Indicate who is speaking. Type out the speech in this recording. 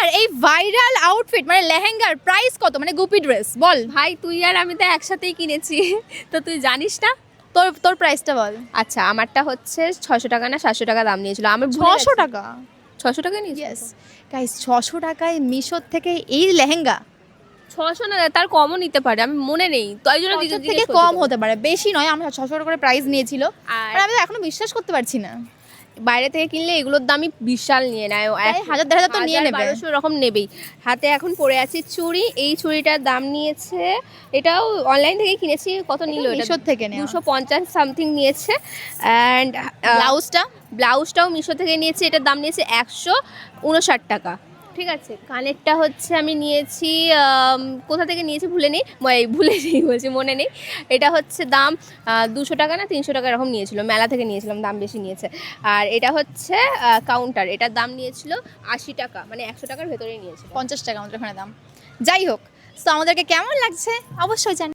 Speaker 1: লেহেঙ্গার এই viral outfit মানে লেহেঙ্গার price কত, মানে গুপি ড্রেস বল।
Speaker 2: ভাই তুই আর আমি তো একসাথেই কিনেছি, তো তুই জানিস না।
Speaker 1: তোর তোর প্রাইসটা বল।
Speaker 2: আচ্ছা, আমারটা হচ্ছে 600 টাকা না 700 টাকা দাম নিয়েছিল। আমি
Speaker 1: 600 টাকা?
Speaker 2: 600 টাকা নিয়েছি।
Speaker 1: ইয়েস গাইস, 600 টাকায় মিশোর থেকে এই লেহেঙ্গা।
Speaker 2: 600 না, তার কমও নিতে পারে, আমি মনে নেই, তাই জন্য
Speaker 1: 600
Speaker 2: জিজ্ঞেস
Speaker 1: থেকে
Speaker 2: করছি
Speaker 1: কম
Speaker 2: তোকে।
Speaker 1: হতে পারে, বেশি নয়। আমরা 600 টাকা করে প্রাইস নিয়েছিল,
Speaker 2: আর
Speaker 1: আর আমি তো এখনো বিশ্বাস করতে পারছি না।
Speaker 2: বাইরে থেকে কিনলে এগুলোর দামই বিশাল নিয়ে নেয়,
Speaker 1: তাই 1000-1500 তো নিয়ে নেবে।
Speaker 2: 1200 এরকম নেবেই। হাতে এখন পরে আছি চুড়ি, এই চুড়িটার দাম নিয়েছে, এটাও অনলাইন থেকে কিনেছি। কত নিল এটা?
Speaker 1: মিশোর থেকে নেওয়া।
Speaker 2: 250 সামথিং নিয়েছে। অ্যান্ড
Speaker 1: ব্লাউজটা
Speaker 2: ব্লাউজটাও মিশো থেকে নিয়েছি, এটার দাম নিয়েছে 159 টাকা। ঠিক আছে, কানেরটা হচ্ছে আমি নিয়েছি কোথা থেকে নিয়েছি ভুলে নেই, বলছি মনে নেই। এটা হচ্ছে দাম 200 টাকা না 300 টাকা এরকম নিয়েছিল, মেলা থেকে নিয়েছিলাম, দাম বেশি নিয়েছে। আর এটা হচ্ছে কাউন্টার, এটার দাম নিয়েছিল 80 টাকা, মানে 100 টাকার ভেতরেই নিয়েছিল।
Speaker 1: 50 টাকা আমাদের ওখানে দাম। যাই হোক, তো আমাদেরকে কেমন লাগছে অবশ্যই জানি।